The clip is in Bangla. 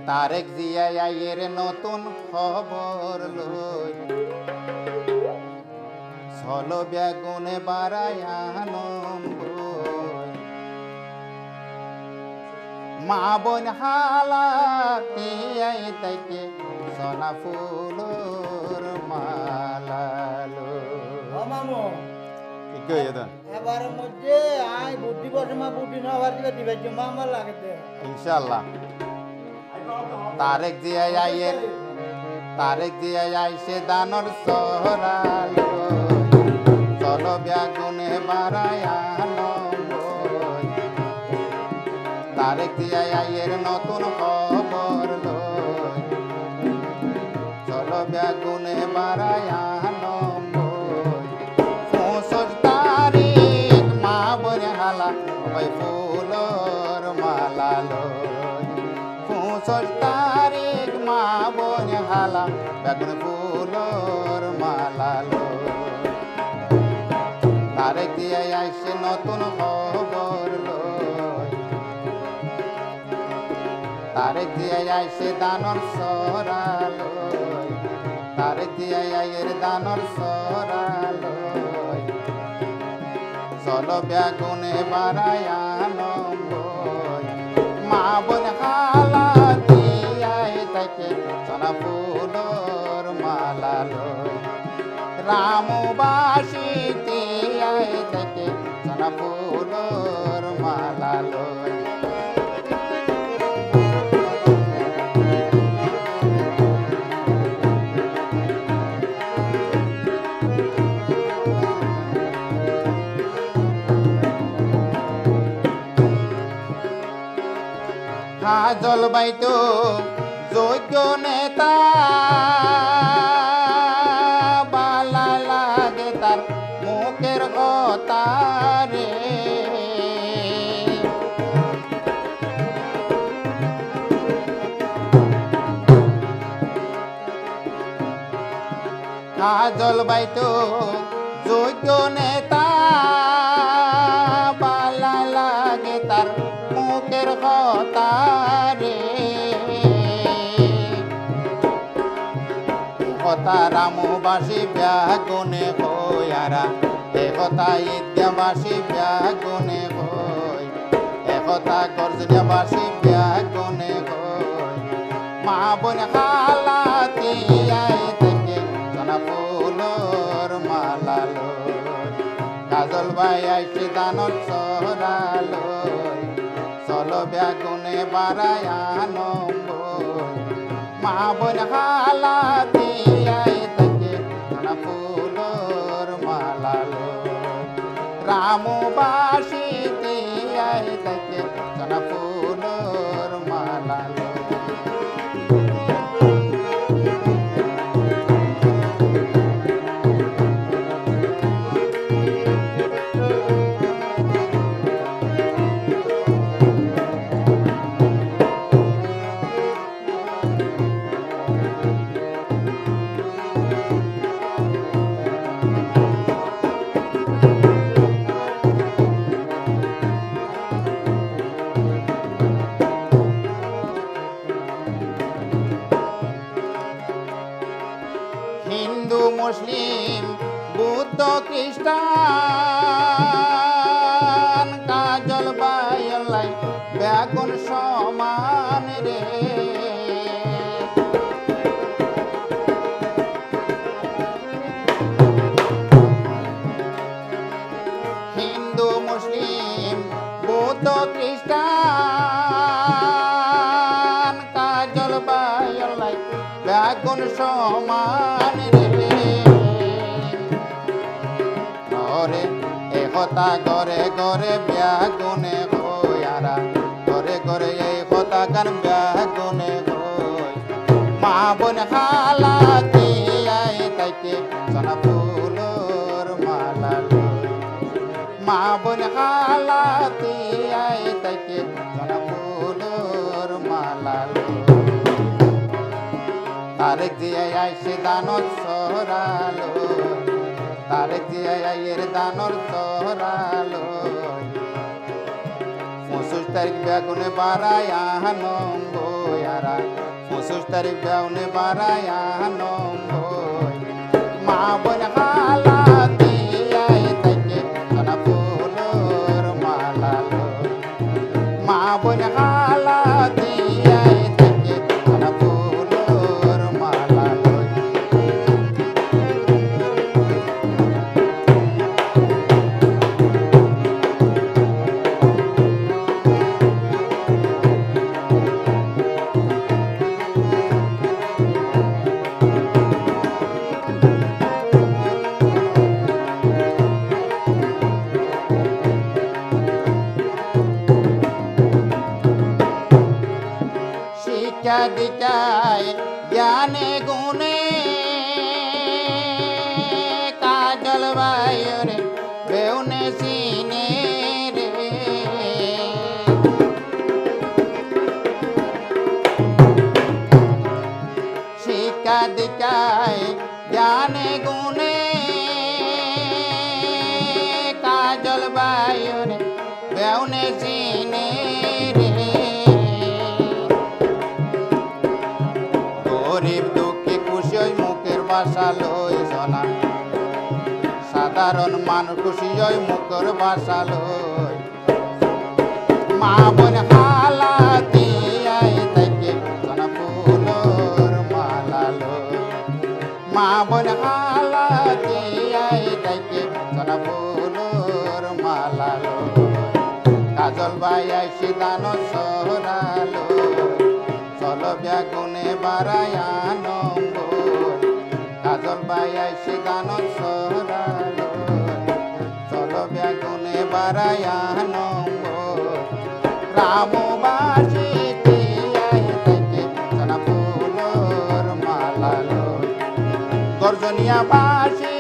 তারেক জিয়া এর নতুন খবর লই চলো বেগুনে বারায়ানম মা বোন হালা তাইকে সোনা ফুলর মালালো কি কই এটা এবারের মধ্যে আই বুদ্ধি বসে মা বুদ্ধি না হওয়ার দিকে দিবে যে মামা লাগতে ইনশাআল্লাহ তারেক জিয়া আইসে দানর সহরালো চলো বেগুনে বারায়ানো তারেক জিয়া এর নতুন খবর লই চলো বেগুনে বারায়ানো 65 তারিখ মা বনে হালা ওই ফুলর মালা লই 65 তারিখ মা বনে হালা বেগুন ফুলর মালা লই তারেক জিয়া আইসে নতুন খবর লই তারেক জিয়া আইসে দানর সরালই তারেক জিয়া এর দানর সরালই চলো বেগুনে বারায়ানম মা বোন হালা দিয়াই তাকে সোনা ফুলর মালা লই রামবাসী দিয়াই তাকে সোনা ফুলর মালা লই জলবায়ু যোগ্য নেতা বালা লাগে তার মুখের কথা রে জলবায়ু যোগ্য নেতা বালা লাগে তার মুখের কথা রে কথা রামবাসী ব্যাগুনে হইয়ারা একথা ঈদগাবাসী ব্যাগুনে হই একথা গর্জনিয়াবাসী ব্যাগুনে হই মা বোন হালা তিয়াই থেকে সোনা ফুলর মালা লই কাজল ভাই আইসে দানর সরালই চলো বেগুনে বারায়ানম মা বোন হালা দিয়াই তাকে সোনা ফুলর মালা লই রামবাসী দিয়াই তাকে সোনা ফুলর মালা লই হিন্দু মুসলিম বুদ্ধ খ্রিস্টান কাজল বাইলাই বেগুন সমান রে হিন্দু মুসলিম বুদ্ধ খ্রিস্টান কাজল বাইলাই বেগুন সমান রে একতা ঘরে ঘরে বেগুনে হইয়ারা ঘরে ঘরে এই কথা গান বেগুনে হই মা বোন হালা দিয়াই তাইকে সোনা ফুলর মালা লই মা বোন হালা দিয়াই তাইকে সোনা ফুলর মালা লই তারেক জিয়া আইসে দানত সরালো তারেক জিয়া এর দানর সরালো 65 তারিখ বেগুনে বাড়ায়া নম্বয়ারা 25 তারিখ বেগুনে বাড়ায়া নম্বই মা বোন হালা দিয়াই থাকে সোনা ফুলর মালা লই মা বোন হালা দিয়াই থাকে সোনা ফুলর মালা লই শিক্ষা দীক্ষায় জ্ঞানে গুণে কাজল বায়রে বেউনে সিনে রে শিক্ষা দীক্ষায় জ্ঞানে গুণে কাজল বায়রে বেউনে সিনে রে গরিব দুঃখী খুশি ওই মুখের ভাষা লই সোনা সাধারণ মানুষ খুশি ওই মুখের ভাষা লই মা বোন হালা দিয়াই থাকে সোনা ফুলর মালা লই মা বোন হালা দিয়াই থাকে সোনা ফুলর মালা লই কাজল বাই আইসি দান সহরালো চলো বেগুনে বাড়ায়া নম্বর কাজল বাই আইসি গান সরালো চলো বেগুনে বাড়ায়া নম্বর রামবাসী দিয়াই থাকে সোনা ফুলর মালা লই গর্জনিয়া বাসী